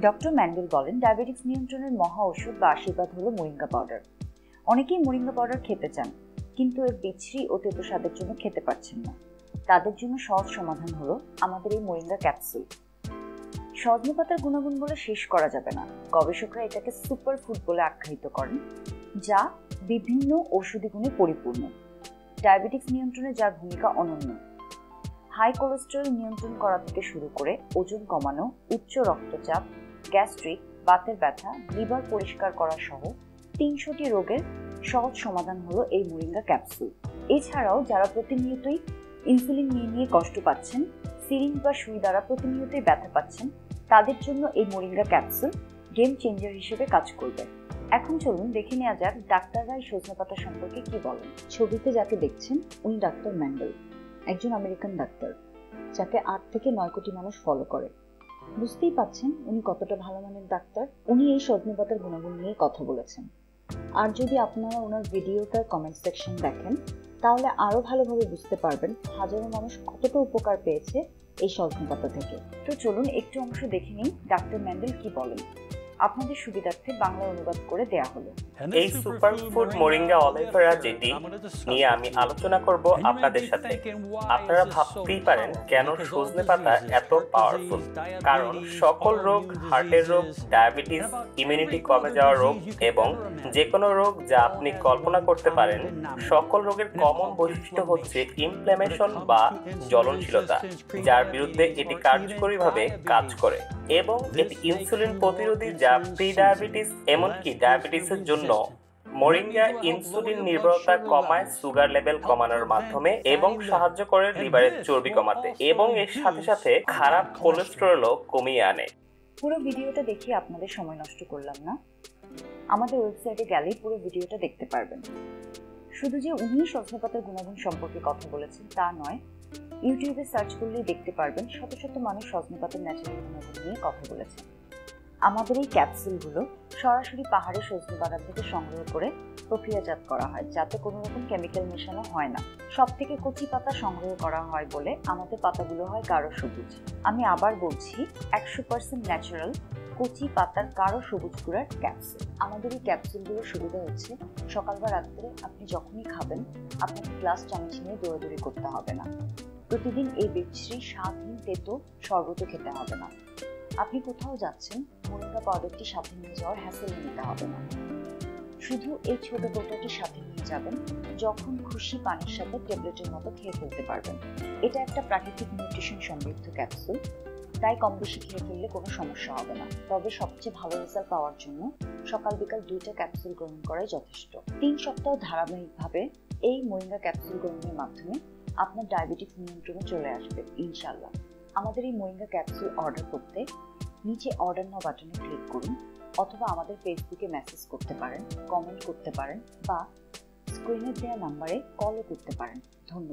Doctor Mendel বলেন, diabetics নিয়ন্ত্রণের মহা ওষুধ বা আশীর্বাদ হলো মোরিঙ্গা পাউডার। অনেকেই মোরিঙ্গা পাউডার খেতে চান, কিন্তু এর বিশ্রী ও তেতো স্বাদের জন্য খেতে পারছেন না। তাদের জন্য সহজ সমাধান হলো আমাদের এই মোরিঙ্গা ক্যাপসুল। সজনে পাতার গুণাগুণ বলে শেষ করা যাবে না। গবেষকরা এটাকে সুপার ফুড বলে আখ্যায়িত করেন, যা বিভিন্ন ঔষধি গুণে পরিপূর্ণ। ডায়াবেটিক্স নিয়ন্ত্রণে যার ভূমিকা অনন্য। হাই কোলেস্টেরল নিয়ন্ত্রণ করা থেকে শুরু করে ওজন কমানো, উচ্চ রক্তচাপ, গ্যাস্ট্রিক, বাতের ব্যথা, লিভার পরিষ্কার করা সহ ৩০০টি রোগের সহজ সমাধান হলো এই মোরিঙ্গা ক্যাপসুল। এছাড়াও যারা প্রতিনিয়তই ইনসুলিন নিয়ে কষ্ট পাচ্ছেন, সিরিঞ্জ বা সুই দ্বারা প্রতিনিয়তই ব্যথা পাচ্ছেন, তাদের জন্য এই মোরিঙ্গা ক্যাপসুল গেম চেঞ্জার হিসেবে কাজ করবে। এখন চলুন দেখে নেওয়া যাক ডাক্তাররা এই সজনে পাতা সম্পর্কে কি বলেন। ছবিতে যাকে দেখছেন উনি ডাক্তার ম্যান্ডেল, একজন আমেরিকান ডাক্তার, যাকে ৮ থেকে ৯ কোটি মানুষ ফলো করে। বুঝতেই পাচ্ছেন উনি কতটা ভালো মানের ডাক্তার। উনি এই সজনে পাতার গুণাগুণ নিয়ে কথা বলেছেন। আর যদি আপনারা ওনার ভিডিওটার কমেন্ট সেকশন দেখেন, তাহলে আরো ভালোভাবে বুঝতে পারবেন হাজারো মানুষ কতটা উপকার পেয়েছে এই সজনে পাতা থেকে। তো চলুন একটু অংশ দেখে নিই ডাক্তার ম্যান্ডেল কি বলেন। আপনাদের সুবিধার্থে বাংলা অনুবাদ করে দেয়া হলো। এই সুপারফুড মোরিঙ্গা অলিভেরা যেটি নিয়ে আমি আলোচনা করব আপনাদের সাথে। আপনারা ভাবতেই পারেন কেন সজনে পাতা এত পাওয়ারফুল। কারণ সকল রোগ, হার্টের রোগ, ডায়াবেটিস, ইমিউনিটি কমে যাওয়া রোগ এবং যে কোনো রোগ যা আপনি কল্পনা করতে পারেন, সকল রোগের কমন বৈশিষ্ট্য হচ্ছে ইনফ্ল্যামেশন বা জ্বলনশীলতা, যার বিরুদ্ধে এটি কার্যকরীভাবে কাজ করে। এবং এটি ইনসুলিন প্রতিরোধী, যা প্রি ডায়াবেটিস এমনকি ডায়াবেটিসের জন্য। মোরিঙ্গা ইনসুলিন নির্ভরতা কমায়, সুগার লেভেল কমানোর মাধ্যমে এবং সাহায্য করে লিভারের চর্বি কমাতে এবং এর সাথে সাথে খারাপ কোলেস্টেরলও কমিয়ে আনে। পুরো ভিডিওটা দেখিয়ে আপনাদের সময় নষ্ট করলাম না। আমাদের ওয়েবসাইটে গেলেই পুরো ভিডিওটা দেখতে পারবেন। শুধু যে উনি সজনে পাতার গুণাগুণ সম্পর্কে কথা বলেছেন তা নয়, ইউটিউবে সার্চ করলেই দেখতে পারবেন শত শত মানুষ সজনে পাতার ন্যাচারাল গুণাগুণ নিয়ে কথা বলেছেন। আমাদের এই ক্যাপসুলগুলো সরাসরি পাহাড়ের সজনে বাগান থেকে সংগ্রহ করে প্রক্রিয়াজাত করা হয়, যাতে কোনো রকম কেমিক্যাল মেশানো হয় না। সব থেকে কচি পাতা সংগ্রহ করা হয় বলে আমাদের পাতাগুলো হয় গাঢ় সবুজ। আমি আবার বলছি, 100% ন্যাচারাল কচি পাতার গাঢ় সবুজ গুঁড়ার ক্যাপসুল। আমাদের এই ক্যাপসুলগুলোর সুবিধা হচ্ছে সকাল বা রাত্রে আপনি যখনই খাবেন, আপনাকে গ্লাস চামচ নিয়ে দৌড়াদৌড়ি করতে হবে না। প্রতিদিন এই বিশ্রী স্বাদহীন তেতো শরবত খেতে হবে না। আপনি কোথাও যাচ্ছেন, মোরিঙ্গা পাউডারটি সাথে নিয়ে যাওয়ার হ্যাসেল নিতে হবে না। শুধু এই ছোট বোতলটি সাথে নিয়ে যাবেন, যখন খুশি পানির সাথে ট্যাবলেটের মতো খেয়ে ফেলতে পারবেন। এটা একটা প্রাকৃতিক নিউট্রিশন সমৃদ্ধ ক্যাপসুল, তাই কম বেশি খেয়ে ফেললে কোনো সমস্যা হবে না। তবে সবচেয়ে ভালো রেজাল্ট পাওয়ার জন্য সকাল বিকাল 2টা ক্যাপসুল গ্রহণ করাই যথেষ্ট। 3 সপ্তাহ ধারাবাহিকভাবে এই মোরিঙ্গা ক্যাপসুল গ্রহণের মাধ্যমে আপনার ডায়াবেটিস নিয়ন্ত্রণে চলে আসবে ইনশাআল্লাহ। আমাদের এই মোরিঙ্গা ক্যাপসুল অর্ডার করতে নিচে অর্ডার নাও বাটনে ক্লিক করুন, অথবা আমাদের ফেসবুকে মেসেজ করতে পারেন, কমেন্ট করতে পারেন বা স্ক্রিনে দেওয়া নাম্বারে কলও করতে পারেন। ধন্যবাদ।